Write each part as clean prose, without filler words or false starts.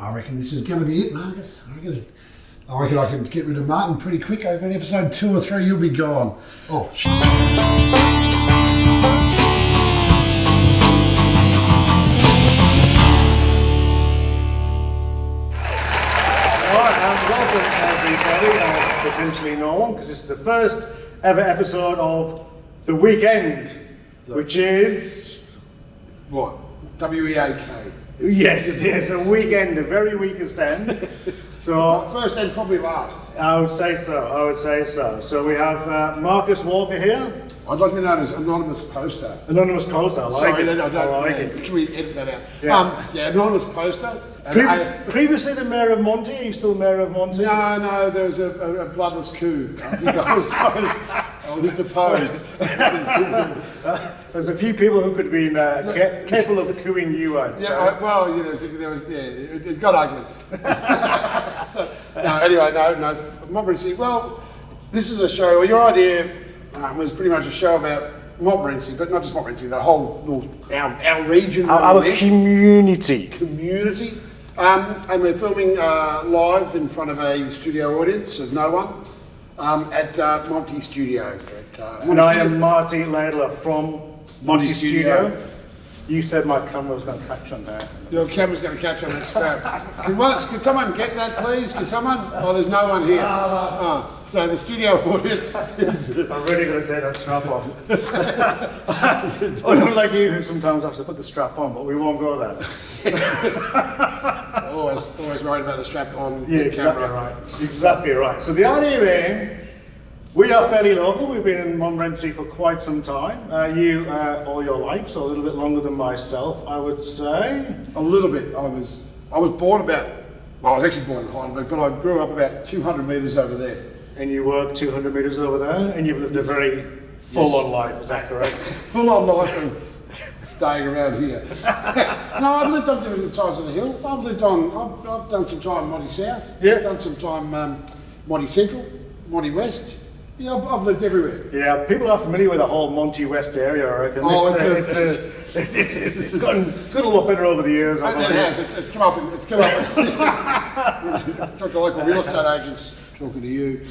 I reckon this is going to be it, Marcus. I reckon I can get rid of Martin pretty quick. Over in episode 2 or 3, you'll be gone. Oh, welcome everybody, potentially no one, because it's the first ever episode of The Weekend, which is... what? W-E-A-K. Yes, a weekend, a very weakest end. So first and probably last. I would say so. So we have Marcus Walker here. I'd like to be known as Anonymous Poster. Anonymous Poster, I like Sorry, it. I don't like it. Can we edit that out? Yeah. Anonymous Poster. Previously the Mayor of Monty, are you still Mayor of Monty? No, there was a bloodless coup. I think I was deposed. There's a few people who could have been capable of cooing you, I'd say. It got ugly. No, Montmorency. Well, this is a show, your idea was pretty much a show about Montmorency, but not just Montmorency, the whole, our region. Our community. And we're filming live in front of a studio audience of no one at Monty Studio. And I am Marty Laidler from Monty Studio. You said my camera was going to catch on there. Your camera's going to catch on that strap. Can someone get that, please? Can someone? Oh, there's no one here. So the studio audience is... I'm really going to take that strap off. I don't like you who sometimes have to put the strap on, but we won't go there. always worried about the strap on the camera. Exactly right. So the idea being, we are fairly local. We've been in Montmorency for quite some time. You all your life, so a little bit longer than myself, I would say. A little bit. I was born I was actually born in Heidelberg, but I grew up about 200 metres over there. And you work 200 metres over there, and you've lived a very full-on life, is that correct? Full-on life of staying around here. No, I've lived on different sides of the hill. I've done some time Monty South. Yeah. I've done some time Monty Central, Monty West. Yeah, I've lived everywhere. Yeah, people are familiar with the whole Monty West area, I reckon. It's gotten a lot better over the years. It has. It's come up. It's talked to local real estate agents, talking to you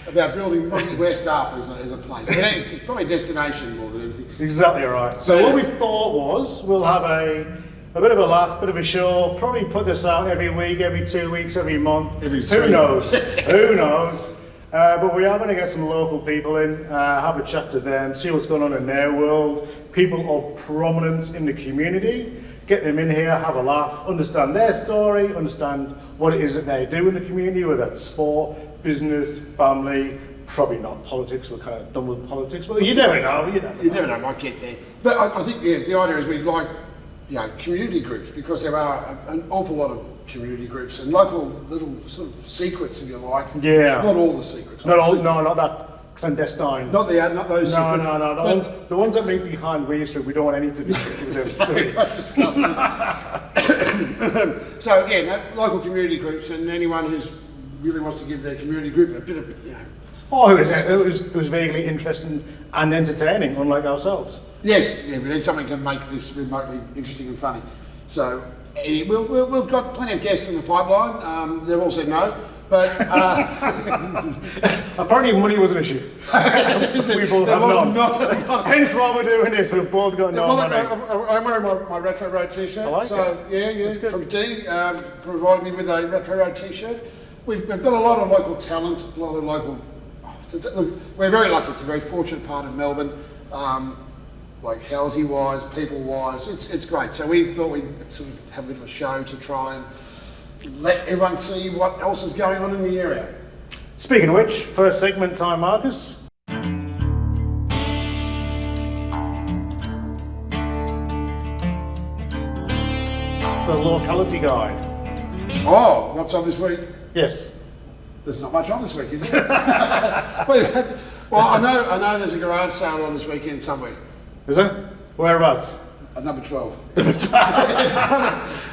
about building Monty West up as a place. But it's probably a destination more than anything. Exactly right. So what we thought was we'll have a bit of a laugh, bit of a show. Probably put this out every week, every 2 weeks, every month. Who knows? Who knows? But we are going to get some local people in, have a chat to them, see what's going on in their world, people of prominence in the community, get them in here, have a laugh, understand their story, understand what it is that they do in the community, whether that's sport, business, family, probably not politics. We're kind of done with politics, but you never know. You never know, might get there. But I think, yes, the idea is we'd like community groups, because there are an awful lot of community groups and local little sort of secrets, if you like. Yeah. Not all the secrets. Not that clandestine. Not those secrets. No. The ones that meet behind Weir Street, we don't want anything to do with them. That's disgusting. So local community groups, and anyone who really wants to give their community group a bit of, it was vaguely interesting and entertaining, unlike ourselves. Yes, we need something to make this remotely interesting and funny. So we've got plenty of guests in the pipeline. They've all said no, but apparently money was an issue. We both have none. Hence why we're doing this. We've both got no money. I'm wearing my Retro Road t-shirt. I like it. From D, provided me with a Retro Road t-shirt. We've got a lot of local talent, a lot of local. Look, we're very lucky. It's a very fortunate part of Melbourne. Locality-wise, people-wise, it's great. So we thought we'd sort of have a bit of a show to try and let everyone see what else is going on in the area. Speaking of which, first segment time, Marcus. The locality guide. Oh, what's on this week? Yes. There's not much on this week, is there? Well, I know there's a garage sale on this weekend somewhere. Is there? Whereabouts? At number 12.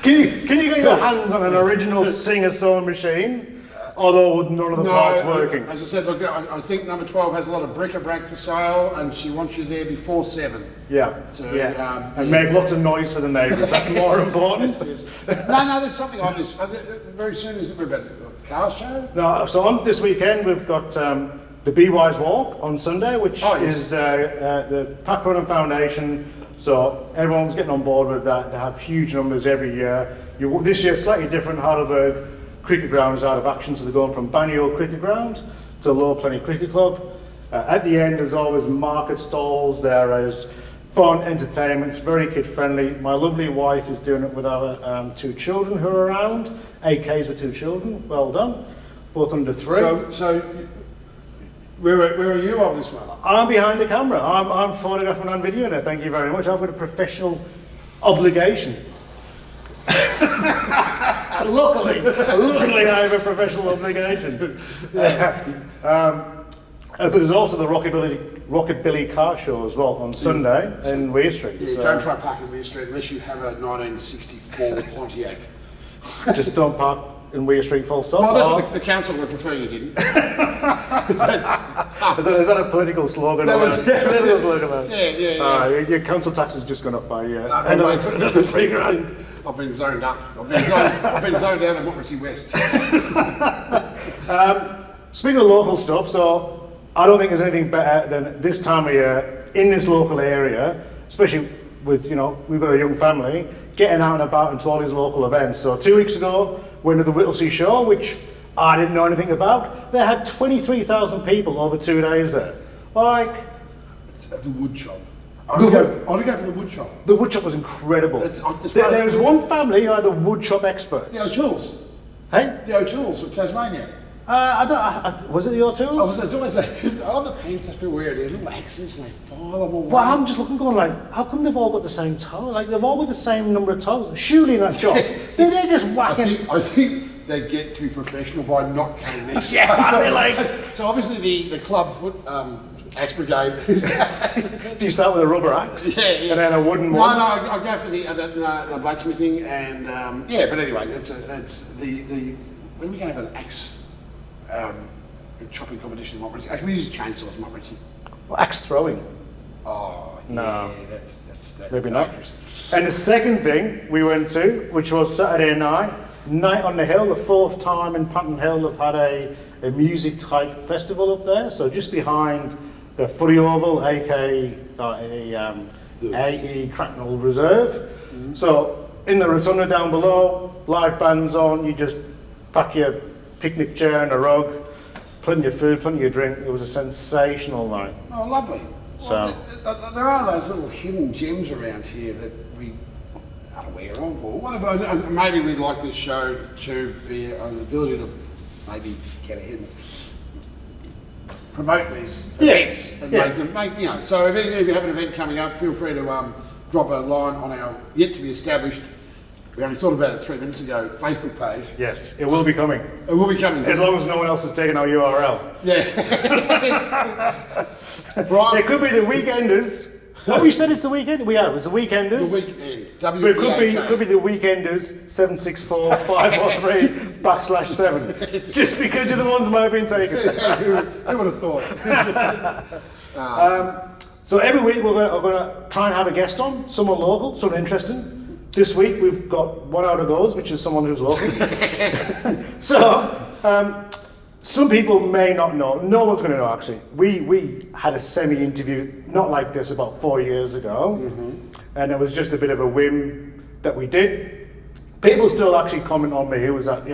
Can you get your hands on an original Singer sewing machine? although with none of the parts working. As I said, look, I think number 12 has a lot of bric-a-brac for sale, and she wants you there before 7. Yeah, So, and make lots of noise for the neighbours. That's more important. No, there's something on this. Very soon is it about the car show? No, so on this weekend we've got the Be Wise Walk on Sunday, which is the Pack Running Foundation. So everyone's getting on board with that. They have huge numbers every year. This year slightly different. Heidelberg Cricket Ground is out of action, so they're going from Banyo Cricket Ground to Lower Plenty Cricket Club. At the end, there's always market stalls. There is fun entertainment. It's very kid friendly. My lovely wife is doing it with our 2 children who are around. AKs with 2 children. Well done. Both under 3. So where are you on this one? I'm behind the camera. I'm photographing and videoing it. Thank you very much. I've got a professional obligation. Luckily, I have a professional obligation. But there's also the Rockabilly car show as well on Sunday in Weir Street. Yeah, so don't try parking Weir Street unless you have a 1964 Pontiac. just don't park in Weir Street full stop. Well, that's what the council would prefer you didn't. Is that a political slogan? That was political slogan. Yeah. Your council tax has just gone up by another £3,000. I've been zoned up. I've been zoned out of Montmorency West. Speaking of local stuff, so I don't think there's anything better than this time of year in this local area, especially with, we've got a young family, getting out and about into all these local events. So 2 weeks ago, went to the Whittlesea Show, which I didn't know anything about. They had 23,000 people over 2 days there. It's at the wood shop. I want to go for the wood shop. The wood shop was incredible. There was one family who are the wood shop experts. The O'Toole's. Hey? The O'Toole's of Tasmania. Was it the O'Toole's? It's always I love the pants that people wear. They're little axes and they file them all. Well, I'm just looking, going like, how come they've all got the same toe? Like they've all got the same number of toes. Surely in that job, they're just whacking. I think they get to be professional by not cutting their Yeah, so obviously the club foot axe brigade. So you start with a rubber axe, and then a wooden one. No, I go for the blacksmithing and But anyway, that's the when are we going to have an axe chopping competition in Montmorency? Actually, we use chainsaws in Montmorency. Well, axe throwing. Oh, no, yeah, that's maybe not. And the second thing we went to, which was Saturday night on the hill, the 4th time in Panton Hill, they've had a music type festival up there. So just behind the Footy Oval, aka AE Cracknell Reserve. Mm-hmm. So in the rotunda down below, live bands on. You just pack your picnic chair and a rug, plenty of food, plenty of drink. It was a sensational night. Oh, lovely. So there are those little hidden gems around here that we are aware of, or whatever. Maybe we'd like this show to be an ability to maybe get ahead and promote these events and make. So if you have an event coming up, feel free to drop a line on our yet to be established. We only thought about it 3 minutes ago. Facebook page. Yes, it will be coming. It will be coming. As long as no one else has taken our URL. Yeah. Brian, it could be the Weekenders. Have we said it's the weekend? We have. It's the Weekenders. The Weekend. But it could be the Weekenders 764-543/7. Just because you're the ones might have been taken. Who would have thought? So every week we're going to try and have a guest on, someone local, someone interesting. This week we've got one out of those, which is someone who's local. So some people may not know. No one's going to know actually. We had a semi-interview, not like this, about 4 years ago, and it was just a bit of a whim that we did. People still actually comment on me. Who was that?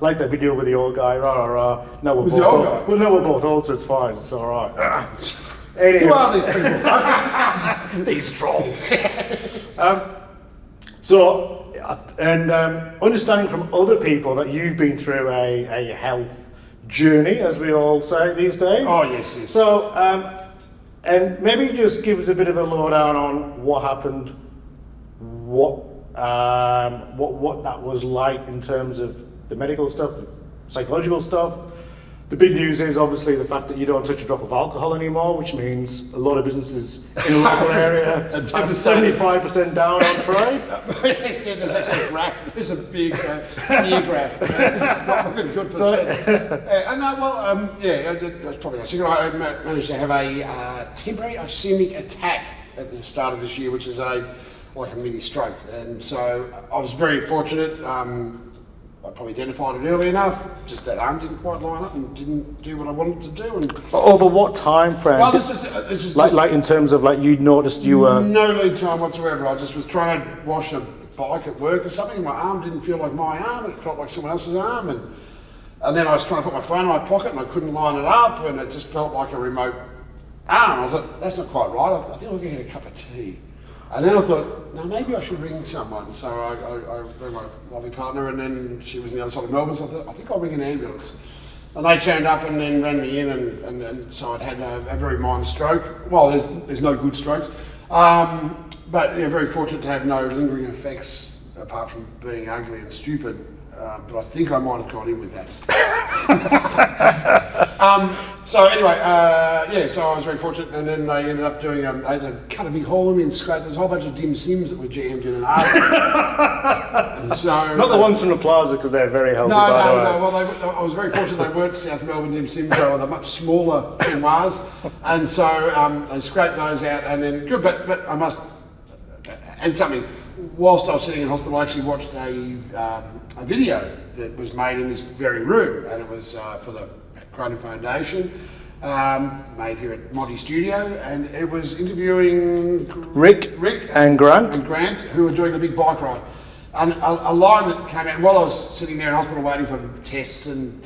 Like that video with the old guy. Rah rah rah. No, we're both old. Well, no, we're both old, so it's fine. It's all right. Anyway. Who are these people? These trolls. Understanding from other people that you've been through a health journey, as we all say these days. Oh, yes. So, and maybe just give us a bit of a lowdown on what happened, what that was like in terms of the medical stuff, psychological stuff. The big news is obviously the fact that you don't touch a drop of alcohol anymore, which means a lot of businesses in the local area are 75% down on trade. There's actually a graph. There's a big beer graph. It's not looking good for the set. That's probably nice. I managed to have a temporary ischemic attack at the start of this year, which is like a mini stroke. And so I was very fortunate. I probably identified it early enough, just that arm didn't quite line up and didn't do what I wanted to do. And over what time frame? Well, this was like in terms of like you noticed you were... No lead time whatsoever. I just was trying to wash a bike at work or something. My arm didn't feel like my arm, it felt like someone else's arm. And then I was trying to put my phone in my pocket and I couldn't line it up and it just felt like a remote arm. I thought, that's not quite right. I think I'll go get a cup of tea. And then I thought, no, maybe I should ring someone. So I rang my lovely partner, and then she was on the other side of Melbourne, so I thought, I think I'll ring an ambulance. And they turned up and then ran me in, and so I'd had a very minor stroke. Well, there's no good strokes. But yeah, very fortunate to have no lingering effects, apart from being ugly and stupid. But I think I might have got in with that. So anyway, so I was very fortunate, and then they ended up doing, they had to cut a big hole in me and scrape. There's a whole bunch of dim sims that were jammed in an arm. So, not the ones from the plaza, because they're very healthy, no, by the way. Well, I was very fortunate they weren't South Melbourne dim sims, they were the much smaller Pinoirs. And so they scraped those out, and then, good, but I must add something. Whilst I was sitting in hospital, I actually watched a video that was made in this very room, and it was for the Cronin Foundation, made here at Monty Studio, and it was interviewing Rick and Grant, who were doing a big bike ride. And a line that came out, and while I was sitting there in hospital waiting for tests and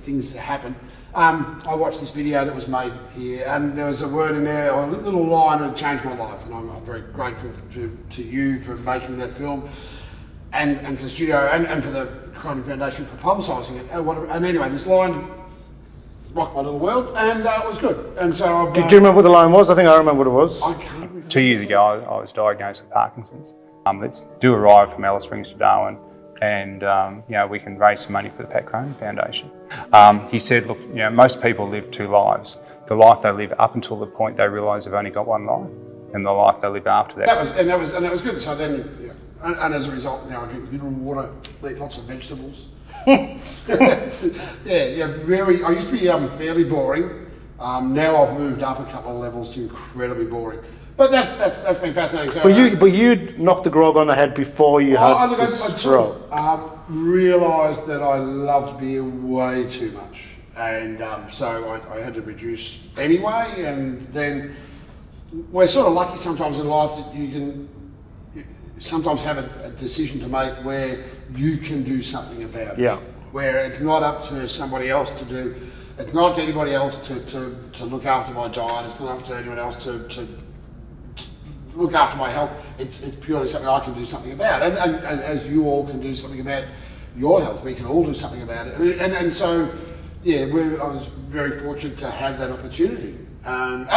things to happen, I watched this video that was made here, and there was a word in there, or a little line that changed my life, and I'm very grateful to you for making that film, and to the studio, and for the Cronin Foundation for publicising it. And anyway, this line rocked my little world, and it was good. And so do you remember what the line was? I think I remember what it was. I can't remember. 2 years ago, I was diagnosed with Parkinson's. Let's do a ride from Alice Springs to Darwin, and we can raise some money for the Pat Cronin Foundation. He said, look, most people live two lives. The life they live up until the point they realise they've only got one life, and the life they live after that. That was good. So then, and as a result, now I drink mineral water, eat lots of vegetables. I used to be fairly boring. Now I've moved up a couple of levels to incredibly boring. But that's been fascinating. So, but you knocked the grog on the head before you had the stroke. I realised that I loved beer way too much, and so I had to reduce anyway. And then we're sort of lucky sometimes in life that you can sometimes have a decision to make where you can do something about it. Yeah. Where it's not up to somebody else to do. It's not up to anybody else to look after my diet. It's not up to anyone else to look after my health. It's purely something I can do something about. And as you all can do something about your health, we can all do something about it. And so, I was very fortunate to have that opportunity. And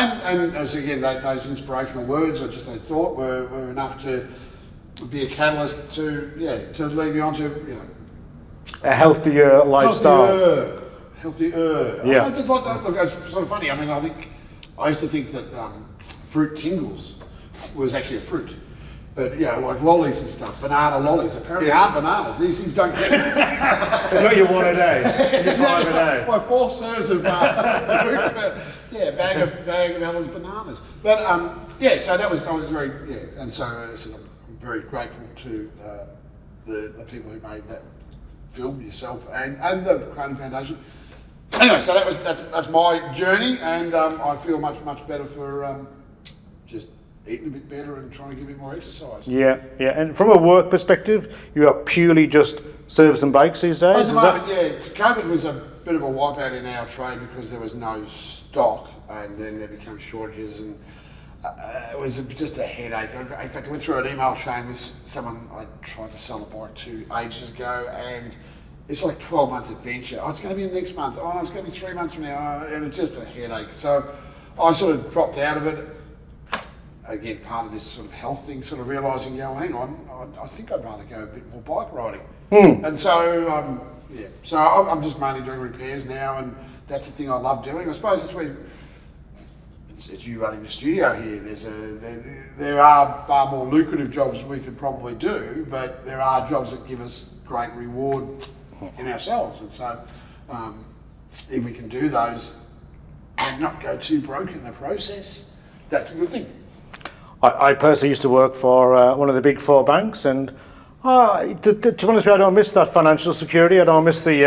as again, those inspirational words, or just they thought were enough to be a catalyst to lead me on to, a healthier lifestyle. Healthier. Yeah. I just thought, look, it's sort of funny. I mean, I used to think that fruit tingles was actually a fruit. But, like lollies and stuff, banana lollies, apparently aren't bananas. These things don't get They've got your one a day, your 5 a day. My 4 serves of fruit, bag of Allen's bananas. But, so I was very, and so I'm very grateful to the people who made that film, yourself and the Cronin Foundation. Anyway, so that's my journey, and I feel much better for just eating a bit better and trying to get a bit more exercise. Yeah. And from a work perspective, you are purely just service and bikes these days? COVID was a bit of a wipeout in our trade because there was no stock, and then there became shortages, and it was just a headache. In fact, I went through an email chain with someone I tried to sell a bike to ages ago, and it's like 12 months adventure. Oh, it's going to be next month. Oh, no, it's going to be 3 months from now. And it's just a headache. So I sort of dropped out of it. Again, part of this sort of health thing, sort of realising, hang on, I think I'd rather go a bit more bike riding. And so, so I'm just mainly doing repairs now, and that's the thing I love doing. I suppose that's where it's you running the studio here. There are far more lucrative jobs we could probably do, but there are jobs that give us great reward in ourselves, and so if we can do those and not go too broke in the process, that's a good thing. I personally used to work for one of the big four banks, and to be honest with you, I don't miss that financial security. I don't miss the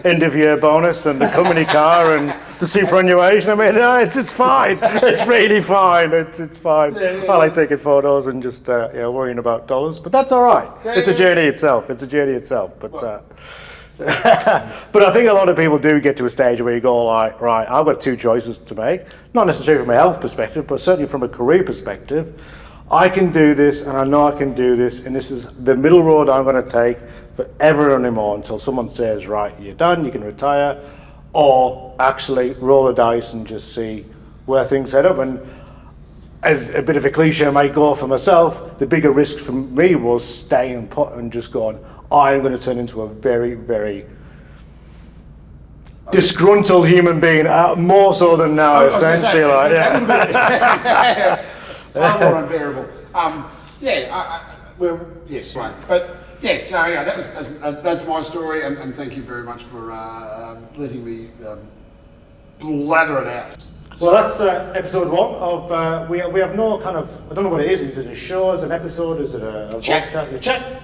end of year bonus and the company car and the superannuation. I mean, it's fine. It's really fine. It's fine. Yeah. I like taking photos and just worrying about dollars, but that's all right. It's a journey itself. But but I think a lot of people do get to a stage where you go like, right, I've got two choices to make. Not necessarily from a health perspective, but certainly from a career perspective. I can do this, and I know I can do this, and this is the middle road I'm going to take forever and anymore until someone says, right, you're done, you can retire, or actually roll the dice and just see where things head up. And as a bit of a cliche might go for myself, the bigger risk for me was staying put and just going, I'm going to turn into a very, very disgruntled human being, more so than now, essentially. Far more unbearable. Yes, right. But yes, so that's my story, and thank you very much for letting me blather it out. Well, that's episode one of, we have no kind of, I don't know what it is. Is it a show, is it an episode, is it a Chat. podcast? A chat?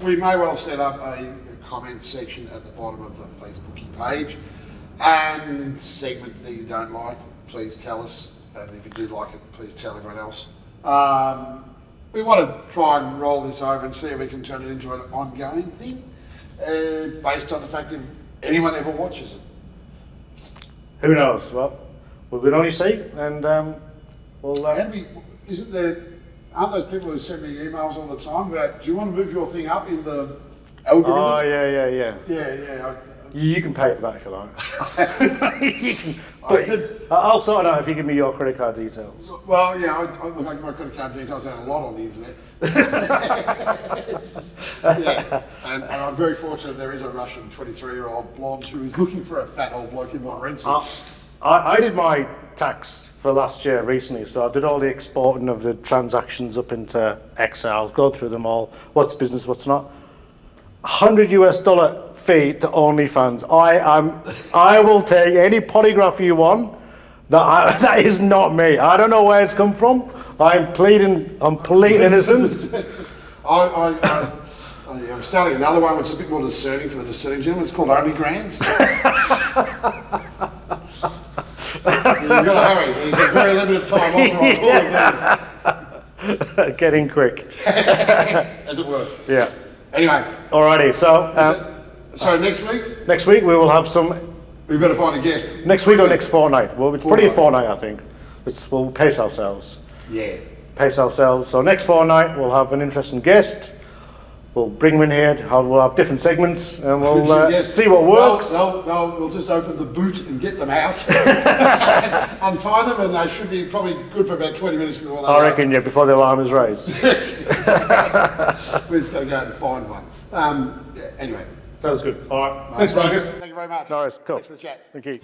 We may well set up a comment section at the bottom of the Facebooky page, and segment that you don't like, please tell us, and if you do like it, please tell everyone else. We want to try and roll this over and see if we can turn it into an ongoing thing, based on the fact that anyone ever watches it. Who knows? Well, we can only see, and we'll... Aren't those people who send me emails all the time about, do you want to move your thing up in the algorithm? Oh, yeah. Yeah. You can pay for that if you like. But I'll sort it out if you give me your credit card details. Well, yeah, I give my credit card details out a lot on the internet. Yeah, and I'm very fortunate there is a Russian 23-year-old blonde who is looking for a fat old bloke in Montmorency. I did my tax for last year recently, so I did all the exporting of the transactions up into Excel, go through them all, what's business, what's not. $100 fee to OnlyFans. I will take any polygraph you want. That is not me. I don't know where it's come from. I'm pleading complete innocence. I'm starting another one which is a bit more discerning for the discerning gentlemen. It's called Only Grands. You've got to hurry. There's a very limited time offer on all of these. Getting quick. As it were. Yeah. Anyway. Alrighty, so next week? Next week we will have some... We better find a guest. Next week or next fortnight? Well, it's probably a fortnight, I think. We'll pace ourselves. Yeah. Pace ourselves. So next fortnight we'll have an interesting guest. We'll bring them in here. We'll have different segments, and we'll see what works. We'll just open the boot and get them out, untie them, and they should be probably good for about 20 minutes before they I reckon, yeah, before the alarm is raised. Yes. We're just going to go out and find one. Anyway. Sounds good. All right. Thanks, Marcus. Thank you very much. No worries. Cool. Thanks for the chat. Thank you.